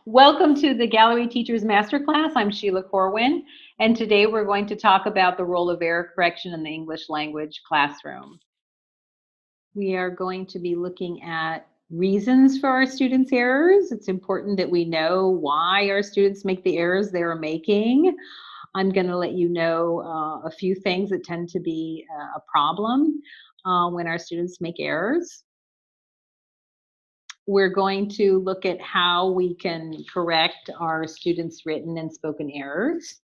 Welcome to the Gallery Teachers Masterclass. I'm Sheila Corwin, and today we're going to talk about the role of error correction in the English language classroom. We are going to be looking at reasons for our students' errors. It's important that we know why our students make the errors they're making. I'm going to let you know a few things that tend to be a problem when our students make errors. We're going to look at how we can correct our students' written and spoken errors.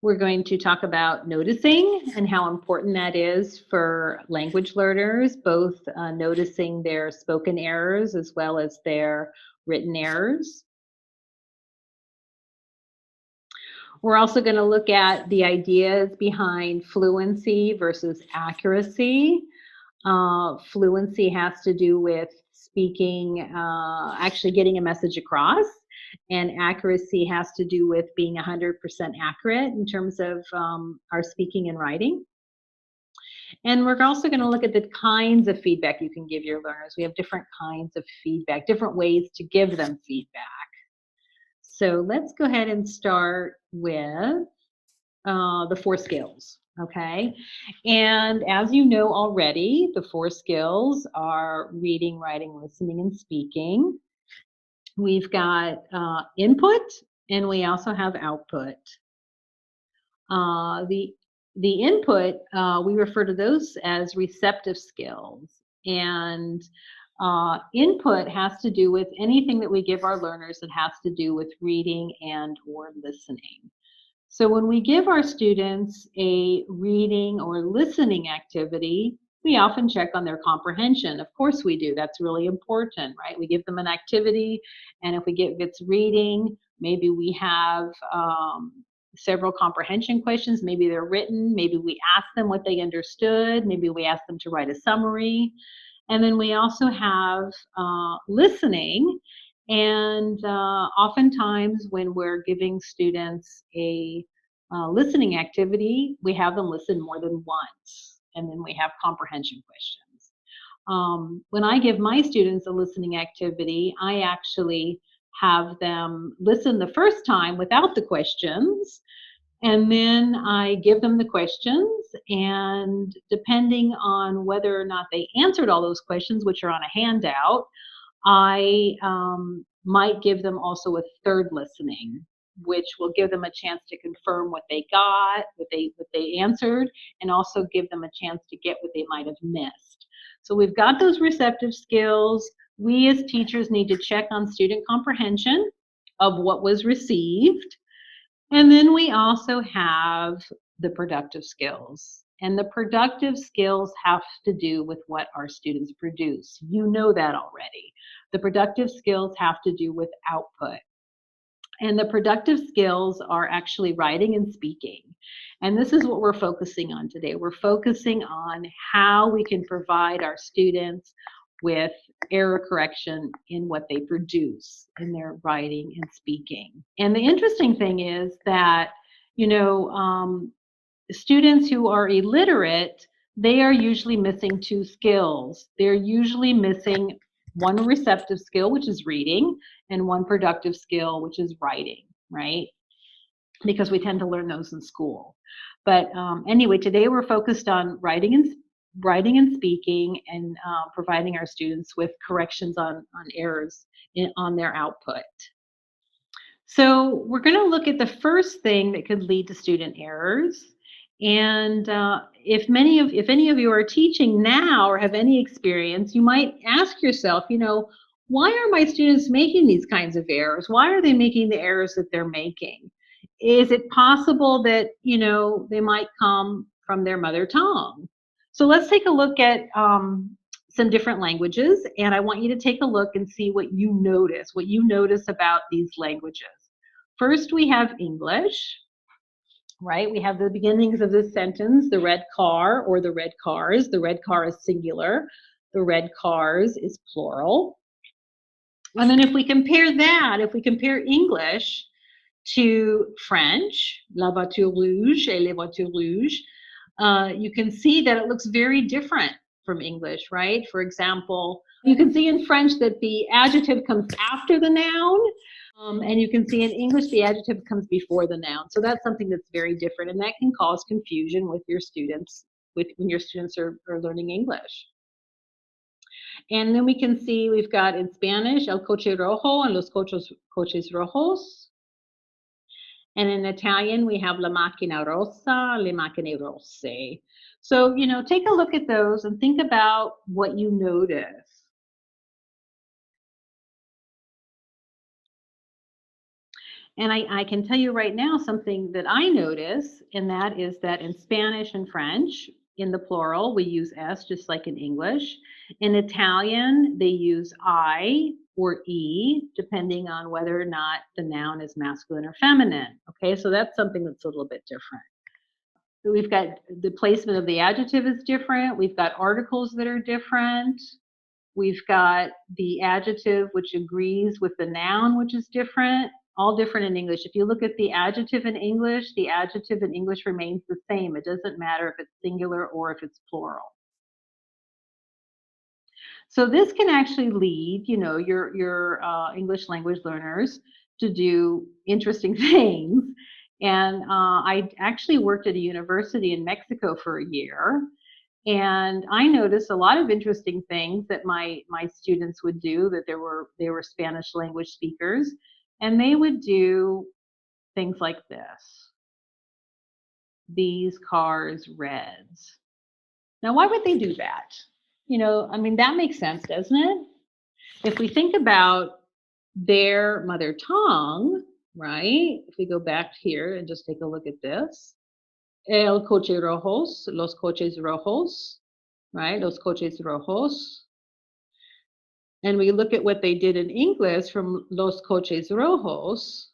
We're going to talk about noticing and how important that is for language learners, both noticing their spoken errors as well as their written errors. We're also going to look at the ideas behind fluency versus accuracy. Fluency has to do with speaking, actually getting a message across, and accuracy has to do with being 100% accurate in terms of our speaking and writing. And we're also going to look at the kinds of feedback you can give your learners. We have different kinds of feedback, different ways to give them feedback. So let's go ahead and start with the 4 skills. Okay. And as you know already, the 4 skills are reading, writing, listening, and speaking. We've got input, and we also have output. The input, we refer to those as receptive skills. And input has to do with anything that we give our learners that has to do with reading and or listening. So when we give our students a reading or listening activity, we often check on their comprehension. Of course we do. That's really important, right? We give them an activity, and if it's reading, maybe we have several comprehension questions. Maybe they're written. Maybe we ask them what they understood. Maybe we ask them to write a summary. And then we also have listening. And oftentimes when we're giving students a listening activity, we have them listen more than once. And then we have comprehension questions. When I give my students a listening activity, I actually have them listen the first time without the questions. And then I give them the questions, and depending on whether or not they answered all those questions, which are on a handout, I might give them also a third listening, which will give them a chance to confirm what they got, what they answered, and also give them a chance to get what they might have missed. So we've got those receptive skills. We as teachers need to check on student comprehension of what was received. And then we also have the productive skills. And the productive skills have to do with what our students produce. You know that already. The productive skills have to do with output. And the productive skills are actually writing and speaking. And this is what we're focusing on today. We're focusing on how we can provide our students with error correction in what they produce in their writing and speaking. And the interesting thing is that, students who are illiterate, they are usually missing 2 skills. They're usually missing one receptive skill, which is reading, and one productive skill, which is writing, right? Because we tend to learn those in school. But anyway, today we're focused on writing and speaking, and providing our students with corrections on errors on their output. So we're going to look at the first thing that could lead to student errors. And if any of you are teaching now or have any experience, you might ask yourself, why are my students making these kinds of errors? Why are they making the errors that they're making? Is it possible that, they might come from their mother tongue? So let's take a look at some different languages, and I want you to take a look and see what you notice about these languages. First, we have English, right? We have the beginnings of this sentence, the red car or the red cars. The red car is singular. The red cars is plural. And then if we compare English to French, la voiture rouge et les voitures rouges, you can see that it looks very different from English, right? For example, you can see in French that the adjective comes after the noun, and you can see in English the adjective comes before the noun. So that's something that's very different, and that can cause confusion with your students when your students are learning English. And then we can see we've got in Spanish el coche rojo and los coches rojos. And in Italian, we have la macchina rossa, le macchine rosse. So, take a look at those and think about what you notice. And I can tell you right now something that I notice, and that is that in Spanish and French, in the plural, we use S just like in English. In Italian, they use I or E, depending on whether or not the noun is masculine or feminine. Okay, so that's something that's a little bit different. We've got the placement of the adjective is different. We've got articles that are different. We've got the adjective which agrees with the noun, which is different, all different in English. If you look at the adjective in English, the adjective in English remains the same. It doesn't matter if it's singular or if it's plural. So this can actually lead, your English language learners to do interesting things. And I actually worked at a university in Mexico for a year, and I noticed a lot of interesting things that my students would do. That they were Spanish language speakers, and they would do things like this: these cars reds. Now, why would they do that? That makes sense, doesn't it? If we think about their mother tongue, right? If we go back here and just take a look at this, el coche rojos, los coches rojos, right? Los coches rojos. And we look at what they did in English from los coches rojos,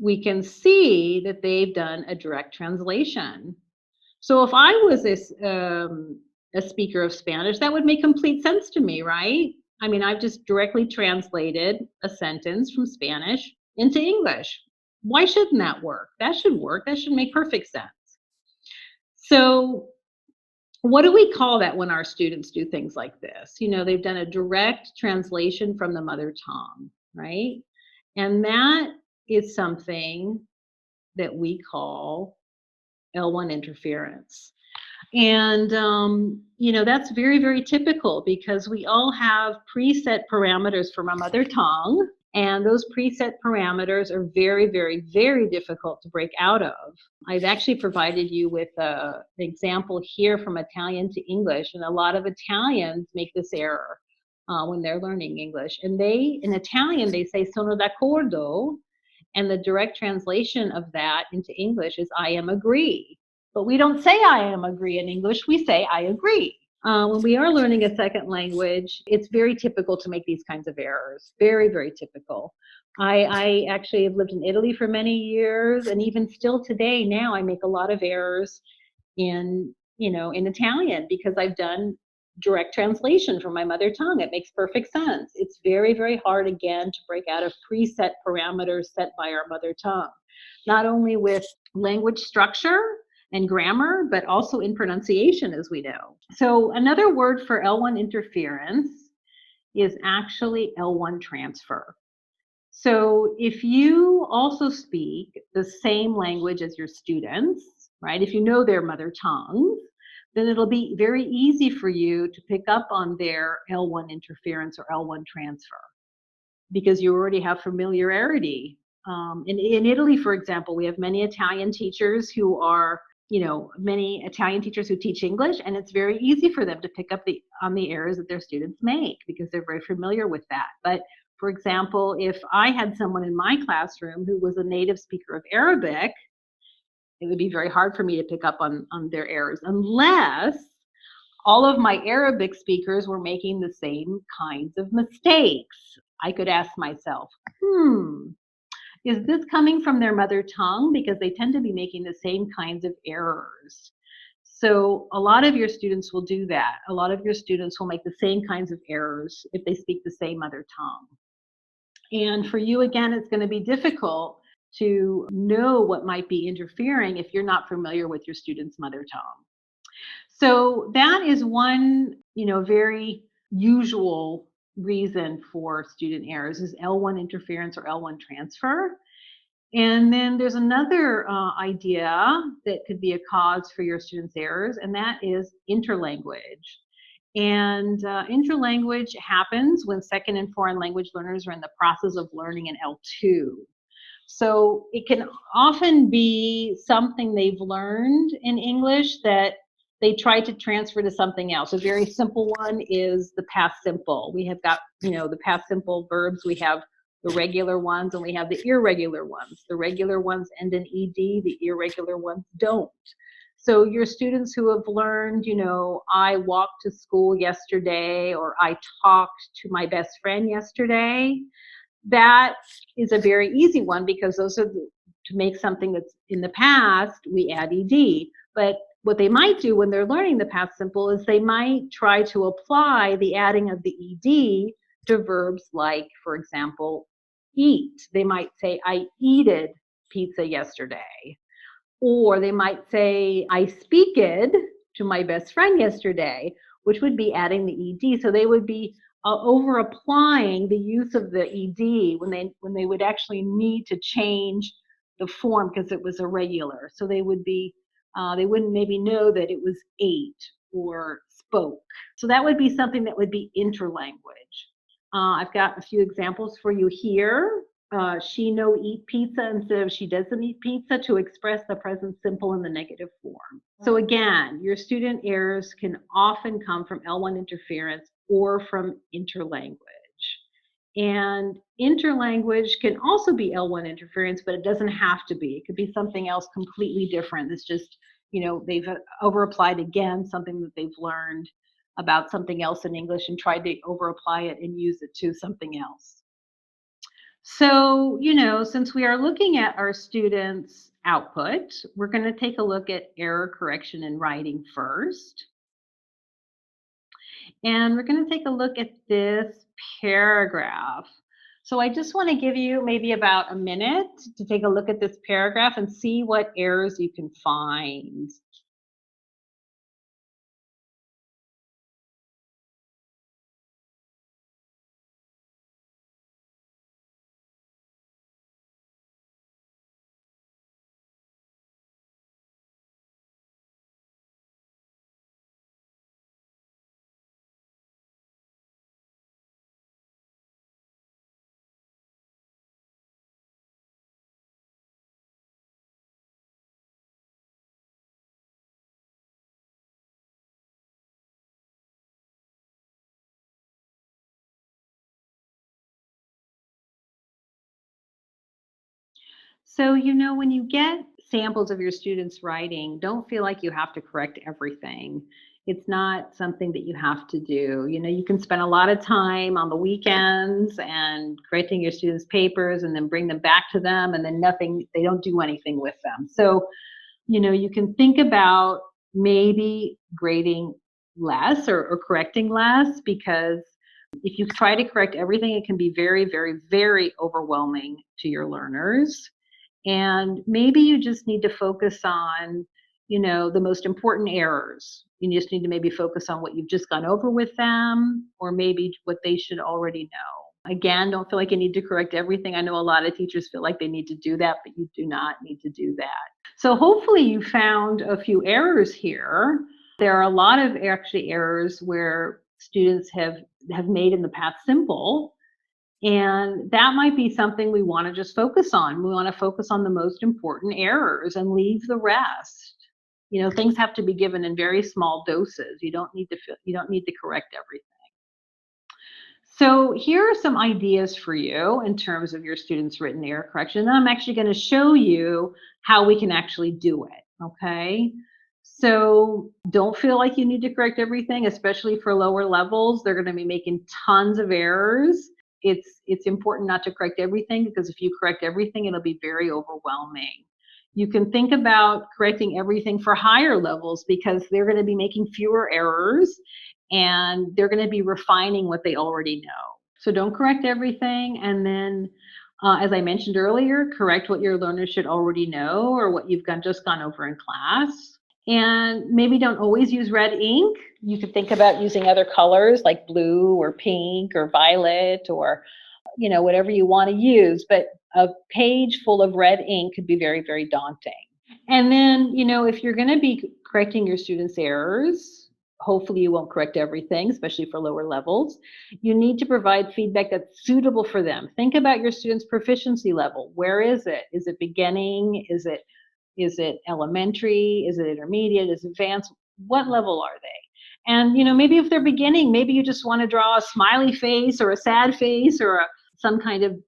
we can see that they've done a direct translation. So if I was a speaker of Spanish, that would make complete sense to me, right? I've just directly translated a sentence from Spanish into English. Why shouldn't that work? That should work. That should make perfect sense. So what do we call that when our students do things like this? They've done a direct translation from the mother tongue, right? And that is something that we call L1 interference. And, that's very, very typical because we all have preset parameters from our mother tongue. And those preset parameters are very, very, very difficult to break out of. I've actually provided you with an example here from Italian to English. And a lot of Italians make this error when they're learning English. And in Italian, they say sono d'accordo. And the direct translation of that into English is I am agree. But we don't say I am agree in English, we say I agree. When we are learning a second language, it's very typical to make these kinds of errors. Very, very typical. I actually have lived in Italy for many years, and even still today now I make a lot of errors in Italian because I've done direct translation from my mother tongue. It makes perfect sense. It's very, very hard, again, to break out of preset parameters set by our mother tongue, not only with language structure and grammar, but also in pronunciation, as we know. So another word for L1 interference is actually L1 transfer. So if you also speak the same language as your students, right, if you know their mother tongues, then it'll be very easy for you to pick up on their L1 interference or L1 transfer because you already have familiarity. In Italy, for example, we have many Italian teachers who teach English, and it's very easy for them to pick up on the errors that their students make because they're very familiar with that. But for example, if I had someone in my classroom who was a native speaker of Arabic, it would be very hard for me to pick up on their errors unless all of my Arabic speakers were making the same kinds of mistakes. I could ask myself, is this coming from their mother tongue? Because they tend to be making the same kinds of errors. So a lot of your students will do that. A lot of your students will make the same kinds of errors if they speak the same mother tongue. And for you, again, it's going to be difficult to know what might be interfering if you're not familiar with your student's mother tongue. So that is one, very usual reason for student errors is L1 interference or L1 transfer. And then there's another idea that could be a cause for your students' errors, and that is interlanguage. And interlanguage happens when second and foreign language learners are in the process of learning in L2. So it can often be something they've learned in English that they try to transfer to something else. A very simple one is the past simple. We have got, the past simple verbs. We have the regular ones and we have the irregular ones. The regular ones end in ed, the irregular ones don't. So your students who have learned, I walked to school yesterday or I talked to my best friend yesterday, that is a very easy one because those are to make something that's in the past, we add ed. But what they might do when they're learning the past simple is they might try to apply the adding of the ed to verbs like, for example, eat. They might say, I eated pizza yesterday. Or they might say, I speaked to my best friend yesterday, which would be adding the ed. So they would be over applying the use of the ed when they would actually need to change the form because it was irregular. So they wouldn't maybe know that it was ate or spoke. So that would be something that would be interlanguage. I've got a few examples for you here. She no eat pizza instead of she doesn't eat pizza to express the present simple in the negative form. So again, your student errors can often come from L1 interference or from interlanguage. And interlanguage can also be L1 interference, but it doesn't have to be. It could be something else completely different. It's just, they've over applied again something that they've learned about something else in English and tried to over apply it and use it to something else. So, since we are looking at our students' output, we're going to take a look at error correction in writing first. And we're going to take a look at this paragraph. So I just want to give you maybe about a minute to take a look at this paragraph and see what errors you can find. So, when you get samples of your students' writing, don't feel like you have to correct everything. It's not something that you have to do. You can spend a lot of time on the weekends and correcting your students' papers and then bring them back to them and then they don't do anything with them. So, you can think about maybe grading less or correcting less because if you try to correct everything, it can be very, very, very overwhelming to your learners. And maybe you just need to focus on, the most important errors. You just need to maybe focus on what you've just gone over with them or maybe what they should already know. Again, don't feel like you need to correct everything. I know a lot of teachers feel like they need to do that, but you do not need to do that. So hopefully you found a few errors here. There are a lot of actually errors where students have made in the past simple. And that might be something we want to just focus on. We want to focus on the most important errors and leave the rest. Things have to be given in very small doses. You don't need to correct everything. So here are some ideas for you in terms of your students' written error correction. And then I'm actually going to show you how we can actually do it. Okay. So don't feel like you need to correct everything, especially for lower levels. They're going to be making tons of errors. It's important not to correct everything because if you correct everything, it'll be very overwhelming. You can think about correcting everything for higher levels because they're going to be making fewer errors and they're going to be refining what they already know. So don't correct everything. And then, as I mentioned earlier, correct what your learners should already know or what you've just gone over in class. And maybe don't always use red ink. You could think about using other colors like blue or pink or violet or, whatever you want to use. But a page full of red ink could be very, very daunting. And then, if you're going to be correcting your students' errors, hopefully you won't correct everything, especially for lower levels. You need to provide feedback that's suitable for them. Think about your students' proficiency level. Where is it? Is it beginning? Is it elementary? Is it intermediate? Is it advanced? What level are they? And maybe if they're beginning, maybe you just want to draw a smiley face or a sad face or some kind of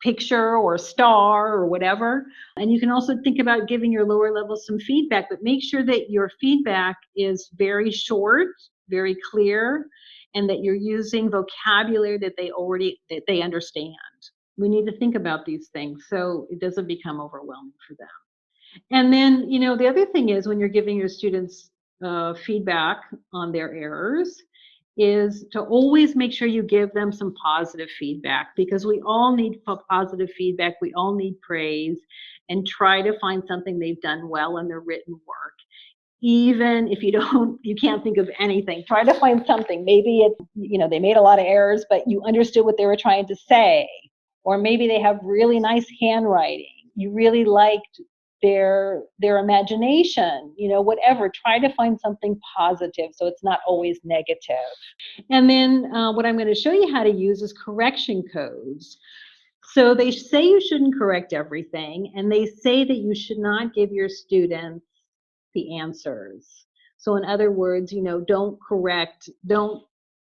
picture or a star or whatever. And you can also think about giving your lower levels some feedback, but make sure that your feedback is very short, very clear, and that you're using vocabulary that they understand. We need to think about these things so it doesn't become overwhelming for them. And then, the other thing is when you're giving your students feedback on their errors, is to always make sure you give them some positive feedback, because we all need positive feedback. We all need praise, and try to find something they've done well in their written work. Even if you can't think of anything, try to find something. Maybe it's, they made a lot of errors, but you understood what they were trying to say. Or maybe they have really nice handwriting. You really liked their imagination, whatever. Try to find something positive so it's not always negative. And then what I'm going to show you how to use is correction codes. So they say you shouldn't correct everything, and they say that you should not give your students the answers. So in other words, don't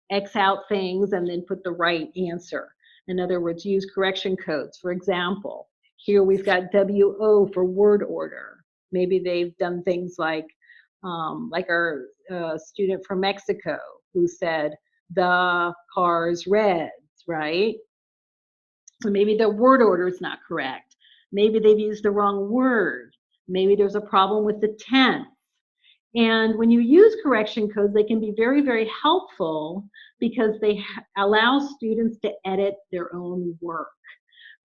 X out things and then put the right answer. In other words, use correction codes. For example, here we've got WO for word order. Maybe they've done things like our student from Mexico who said, the car's red, right? So maybe the word order is not correct. Maybe they've used the wrong word. Maybe there's a problem with the tense. And when you use correction codes, they can be very, very helpful because they allow students to edit their own work.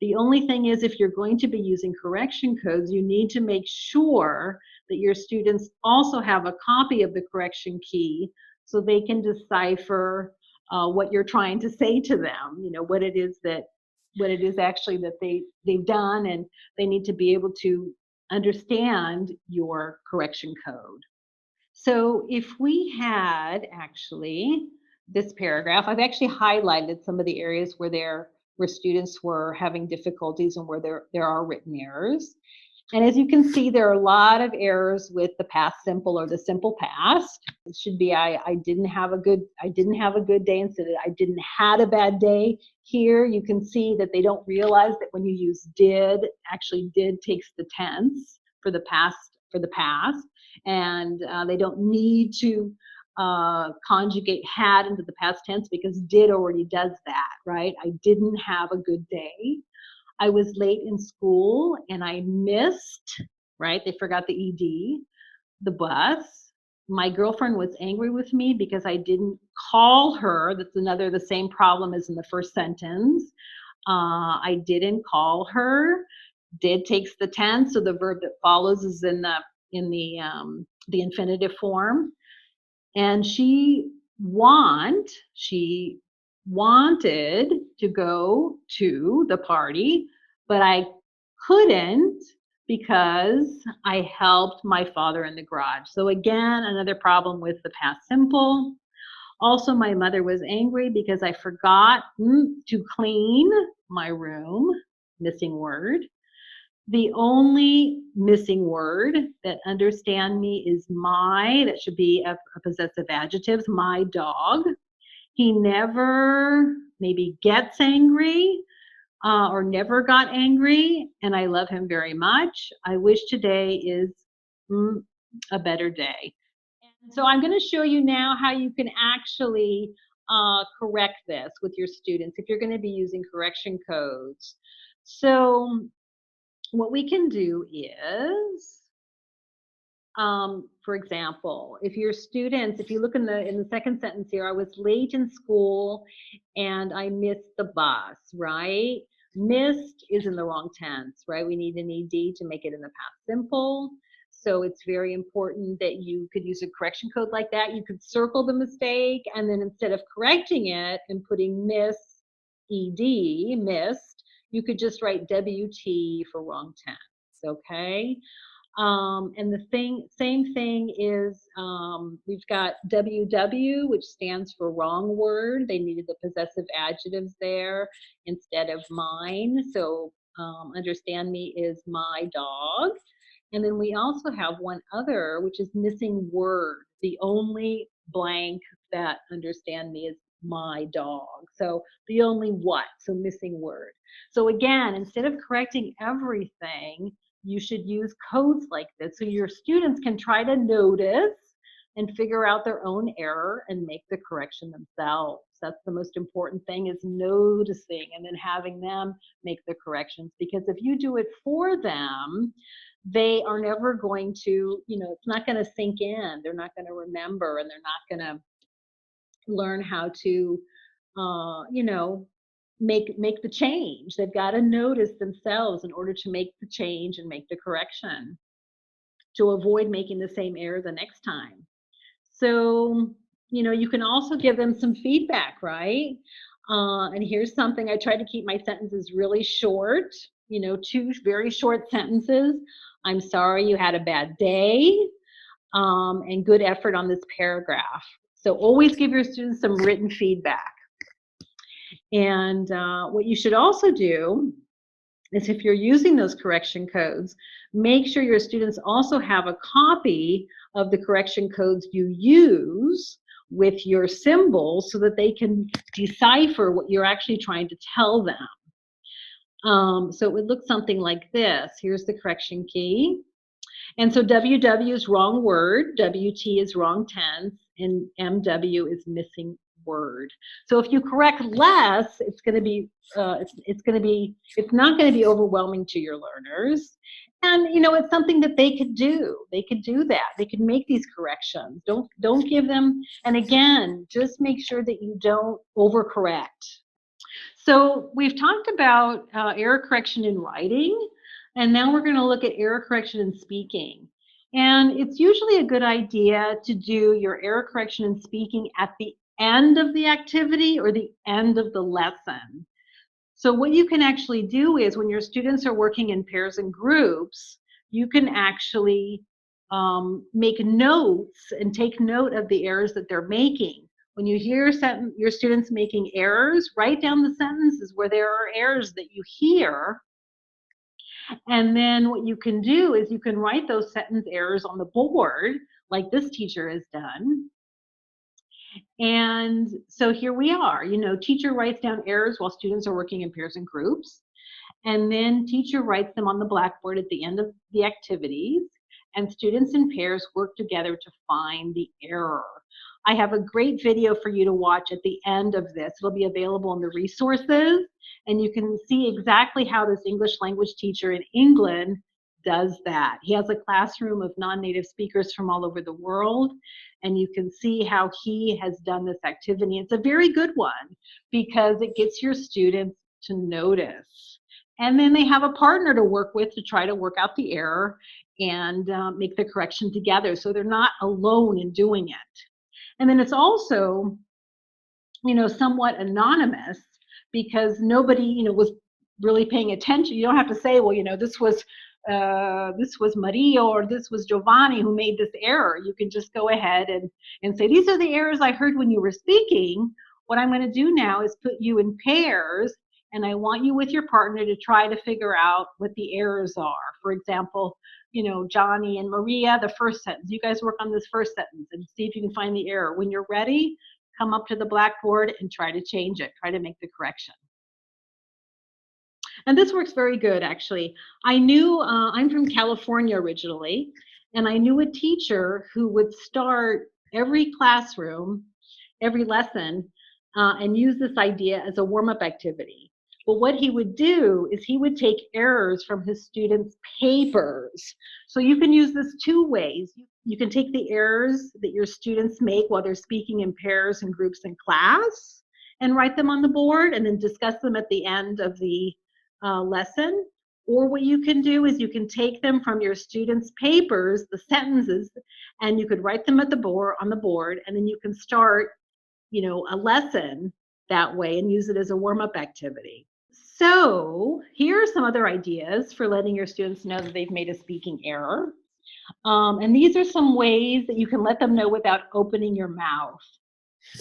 The only thing is, if you're going to be using correction codes, you need to make sure that your students also have a copy of the correction key so they can decipher what you're trying to say to them, what it is actually that they've done, and they need to be able to understand your correction code. So if we had actually this paragraph, I've actually highlighted some of the areas where students were having difficulties and where there are written errors. And as you can see, there are a lot of errors with the past simple or the simple past. It should be I didn't have a good day instead of I didn't had a bad day. Here you can see that they don't realize that when you use did, actually did takes the tense for the past, and they don't need to conjugate had into the past tense because did already does that, right? I didn't have a good day. I was late in school and I missed, right? They forgot the ED, the bus. My girlfriend was angry with me because I didn't call her. That's the same problem as in the first sentence. I didn't call her. Did takes the tense, so the verb that follows is in the infinitive form. And she wanted to go to the party, but I couldn't because I helped my father in the garage. So again, another problem with the past simple. Also, my mother was angry because I forgot to clean my room, missing word. The only missing word that understand me is my, that should be a possessive adjective, my dog. He never maybe gets angry or never got angry, and I love him very much. I wish today is a better day. And so I'm going to show you now how you can actually correct this with your students if you're going to be using correction codes. So what we can do is, for example, if your students, if you look in the second sentence here, I was late in school and I missed the bus, right? Missed is in the wrong tense, right? We need an ED to make it in the past simple. So it's very important that you could use a correction code like that. You could circle the mistake, and then instead of correcting it and putting miss, ed, missed, you could just write WT for wrong tense, okay? And same thing is, we've got WW, which stands for wrong word. They needed the possessive adjectives there instead of mine. So understand me is my dog. And then we also have one other, which is missing word. The only blank that understand me is my dog. So the only what, so missing word. So again, instead of correcting everything, you should use codes like this so your students can try to notice and figure out their own error and make the correction themselves. That's the most important thing, is noticing and then having them make the corrections. Because if you do it for them, they are never going to, it's not going to sink in. They're not going to remember, and they're not going to learn how to, make the change. They've got to notice themselves in order to make the change and make the correction to avoid making the same error the next time. So, you can also give them some feedback, right? And here's something, I try to keep my sentences really short, 2 very short sentences. I'm sorry you had a bad day, and good effort on this paragraph. So always give your students some written feedback. And what you should also do is, if you're using those correction codes, make sure your students also have a copy of the correction codes you use with your symbols so that they can decipher what you're actually trying to tell them. So it would look something like this. Here's the correction key. And so WW is wrong word, WT is wrong tense, and MW is missing word. So if you correct less, it's going to be it's not going to be overwhelming to your learners. And it's something that they could do. They could do that. They could make these corrections. Don't give them. And again, just make sure that you don't overcorrect. So we've talked about error correction in writing, and now we're going to look at error correction in speaking. And it's usually a good idea to do your error correction in speaking at the end of the activity or the end of the lesson. So what you can actually do is, when your students are working in pairs and groups, you can actually make notes and take note of the errors that they're making. When you hear your students making errors, write down the sentences where there are errors that you hear. And then what you can do is you can write those sentence errors on the board, like this teacher has done. And so here we are, teacher writes down errors while students are working in pairs and groups. And then teacher writes them on the blackboard at the end of the activities. And students in pairs work together to find the error. I have a great video for you to watch at the end of this. It'll be available in the resources, and you can see exactly how this English language teacher in England does that. He has a classroom of non-native speakers from all over the world, and you can see how he has done this activity. It's a very good one because it gets your students to notice. And then they have a partner to work with to try to work out the error and make the correction together, so they're not alone in doing it. And then it's also, somewhat anonymous, because nobody, was really paying attention. You don't have to say, well, this was Maria or this was Giovanni who made this error. You can just go ahead and say, these are the errors I heard when you were speaking. What I'm going to do now is put you in pairs, and I want you with your partner to try to figure out what the errors are. For example, Johnny and Maria, the first sentence. You guys work on this first sentence and see if you can find the error. When you're ready, come up to the blackboard and try to change it. Try to make the correction. And this works very good, actually. I'm from California originally, and I knew a teacher who would start every classroom, every lesson, and use this idea as a warm-up activity. But what he would do is he would take errors from his students' papers. So you can use this 2 ways. You can take the errors that your students make while they're speaking in pairs and groups in class and write them on the board and then discuss them at the end of the lesson. Or what you can do is you can take them from your students' papers, the sentences, and you could write them at the board on the board, and then you can start, a lesson that way and use it as a warm-up activity. So here are some other ideas for letting your students know that they've made a speaking error. And these are some ways that you can let them know without opening your mouth,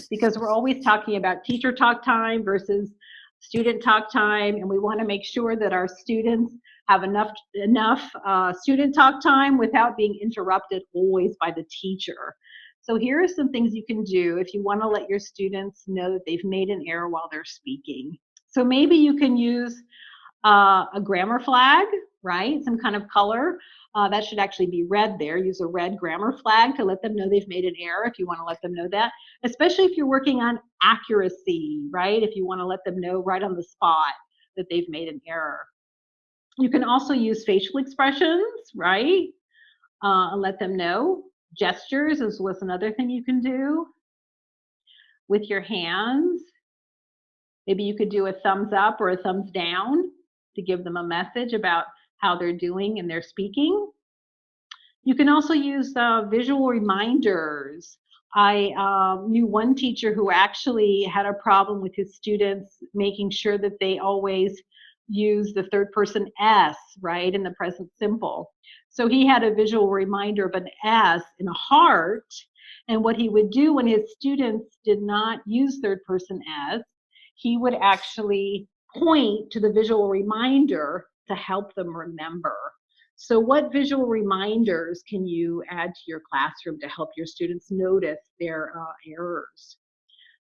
because we're always talking about teacher talk time versus student talk time, and we want to make sure that our students have enough student talk time without being interrupted always by the teacher. So here are some things you can do if you want to let your students know that they've made an error while they're speaking. So maybe you can use a grammar flag, right? Some kind of color. That should actually be red there. Use a red grammar flag to let them know they've made an error if you want to let them know that, especially if you're working on accuracy, right? If you want to let them know right on the spot that they've made an error. You can also use facial expressions, right? And let them know. Gestures is what's another thing you can do with your hands. Maybe you could do a thumbs up or a thumbs down to give them a message about how they're doing in their speaking. You can also use visual reminders. I knew one teacher who actually had a problem with his students making sure that they always use the third person S, right, in the present simple. So he had a visual reminder of an S in a heart. And what he would do when his students did not use third person S, he would actually point to the visual reminder to help them remember. So what visual reminders can you add to your classroom to help your students notice their errors?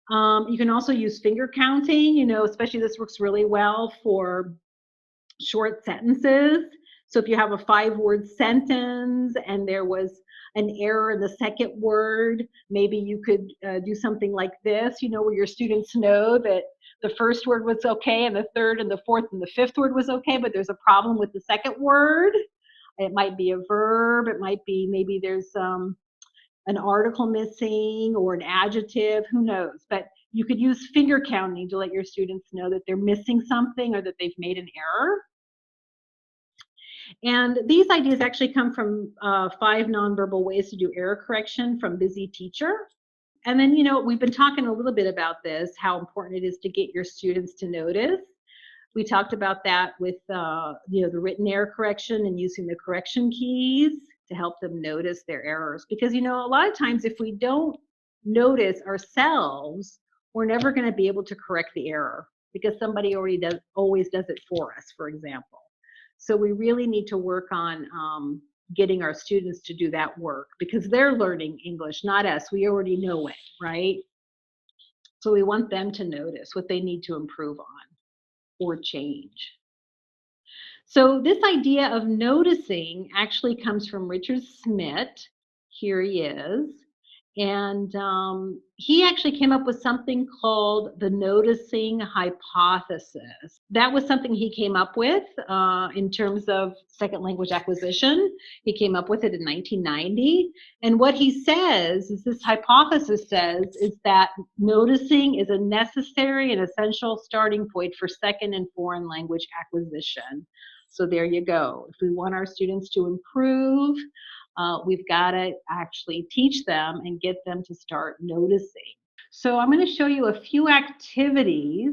You can also use finger counting, especially this works really well for short sentences. So if you have a 5-word sentence and there was an error in the second word, maybe you could do something like this, where your students know that the first word was okay and the third and the fourth and the fifth word was okay, but there's a problem with the second word. It might be a verb. It might be maybe there's an article missing or an adjective, who knows? But you could use finger counting to let your students know that they're missing something or that they've made an error. And these ideas actually come from 5 nonverbal ways to do error correction from Busy Teacher. And then, we've been talking a little bit about this, how important it is to get your students to notice. We talked about that with, the written error correction and using the correction keys to help them notice their errors. Because, a lot of times if we don't notice ourselves, we're never going to be able to correct the error because somebody always does it for us, for example. So we really need to work on getting our students to do that work because they're learning English, not us. We already know it, right? So we want them to notice what they need to improve on or change. So this idea of noticing actually comes from Richard Smith. Here he is. And he actually came up with something called the noticing hypothesis. That was something he came up with in terms of second language acquisition. He came up with it in 1990. And what he says is this hypothesis says is that noticing is a necessary and essential starting point for second and foreign language acquisition. So there you go. If we want our students to improve, we've got to actually teach them and get them to start noticing. So I'm going to show you a few activities.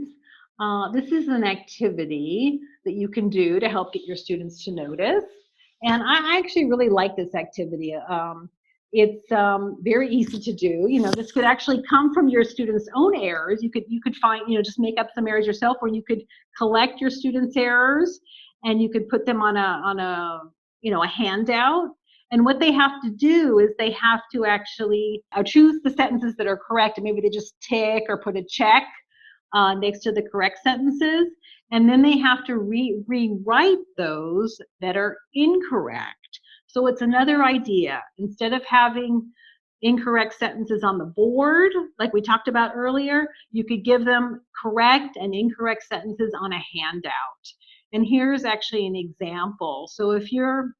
This is an activity that you can do to help get your students to notice. And I actually really like this activity. It's very easy to do. This could actually come from your students' own errors. You could find, just make up some errors yourself, or you could collect your students' errors and you could put them on a handout. And what they have to do is they have to actually choose the sentences that are correct, and maybe they just tick or put a check next to the correct sentences. And then they have to rewrite those that are incorrect. So it's another idea. Instead of having incorrect sentences on the board, like we talked about earlier, you could give them correct and incorrect sentences on a handout. And here's actually an example. So if your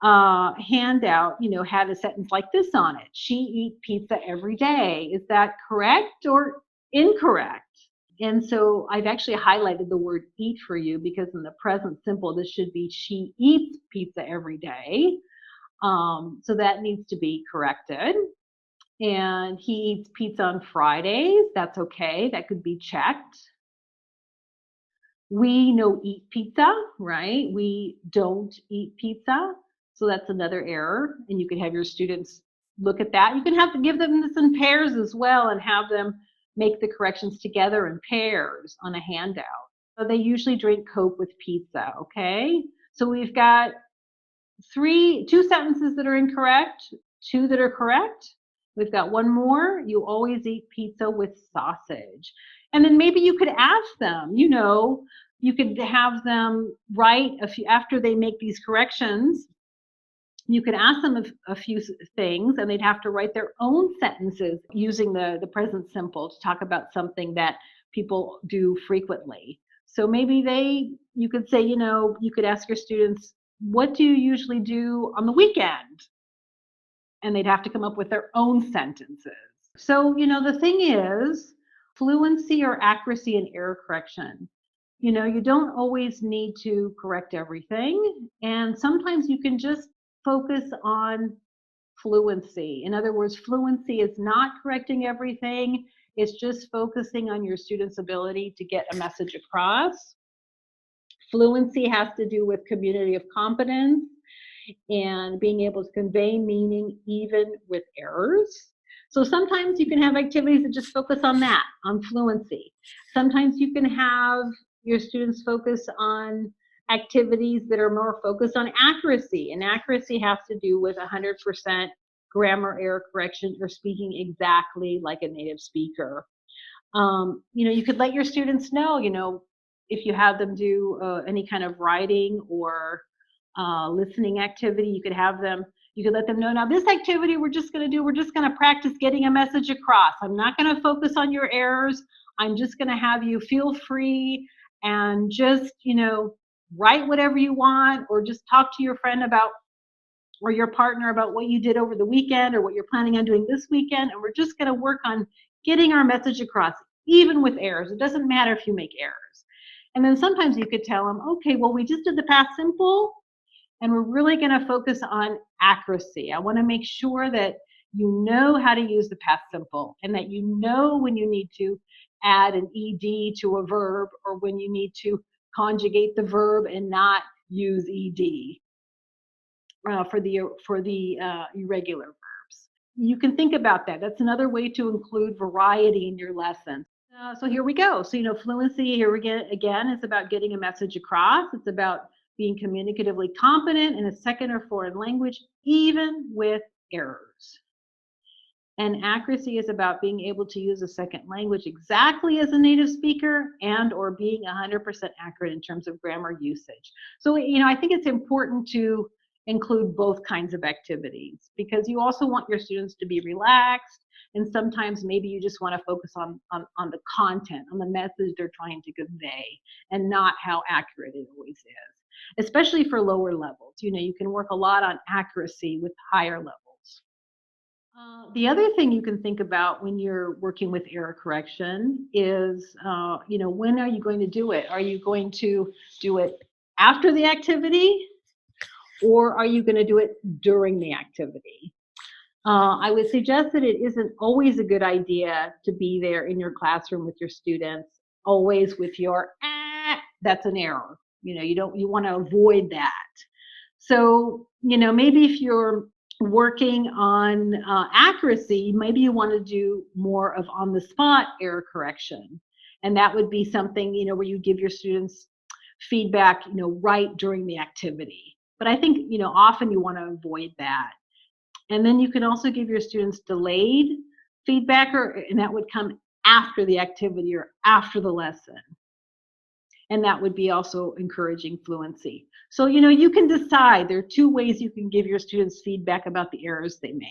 handout, had a sentence like this on it: she eats pizza every day. Is that correct or incorrect? And so I've actually highlighted the word eat for you because in the present simple, this should be she eats pizza every day. So that needs to be corrected. And he eats pizza on Fridays. That's okay. That could be checked. We know eat pizza, right? We don't eat pizza. So that's another error. And you can have your students look at that. You can have to give them this in pairs as well and have them make the corrections together in pairs on a handout. So they usually drink Coke with pizza, okay? So we've got two sentences that are incorrect, two that are correct. We've got one more. You always eat pizza with sausage. And then maybe you could ask them, you could have them write after they make these corrections. You could ask them a few things and they'd have to write their own sentences using the present simple to talk about something that people do frequently. So maybe you could say, you could ask your students, what do you usually do on the weekend? And they'd have to come up with their own sentences. So, the thing is, fluency or accuracy and error correction. You don't always need to correct everything. And sometimes you can just focus on fluency. In other words, fluency is not correcting everything. It's just focusing on your students' ability to get a message across. Fluency has to do with community of competence and being able to convey meaning even with errors. So sometimes you can have activities that just focus on that, on fluency. Sometimes you can have your students focus on activities that are more focused on accuracy, and accuracy has to do with 100% grammar error correction or speaking exactly like a native speaker. You could let your students know, if you have them do any kind of writing or listening activity, you could let them know, now this activity we're just going to practice getting a message across. I'm not going to focus on your errors. I'm just going to have you feel free and just, write whatever you want or just talk to your friend about or your partner about what you did over the weekend or what you're planning on doing this weekend. And we're just going to work on getting our message across, even with errors. It doesn't matter if you make errors. And then sometimes you could tell them, okay, well, we just did the past simple and we're really going to focus on accuracy. I want to make sure that you know how to use the past simple and that you know when you need to add an ed to a verb or when you need to conjugate the verb and not use ed for the irregular verbs. You can think about that. That's another way to include variety in your lesson. So here we go. So, fluency here again is about getting a message across. It's about being communicatively competent in a second or foreign language, even with errors. And accuracy is about being able to use a second language exactly as a native speaker and or being 100% accurate in terms of grammar usage. So, I think it's important to include both kinds of activities because you also want your students to be relaxed. And sometimes maybe you just want to focus on the content, on the message they're trying to convey and not how accurate it always is, especially for lower levels. You can work a lot on accuracy with higher levels. The other thing you can think about when you're working with error correction is, when are you going to do it? Are you going to do it after the activity or are you going to do it during the activity? I would suggest that it isn't always a good idea to be there in your classroom with your students, always with your, that's an error. You want to avoid that. So, maybe if you're working on accuracy, maybe you want to do more of on the spot error correction. And that would be something, where you give your students feedback, right during the activity. But I think, often you want to avoid that. And then you can also give your students delayed feedback, and that would come after the activity or after the lesson. And that would be also encouraging fluency. So, you can decide. There are two ways you can give your students feedback about the errors they make.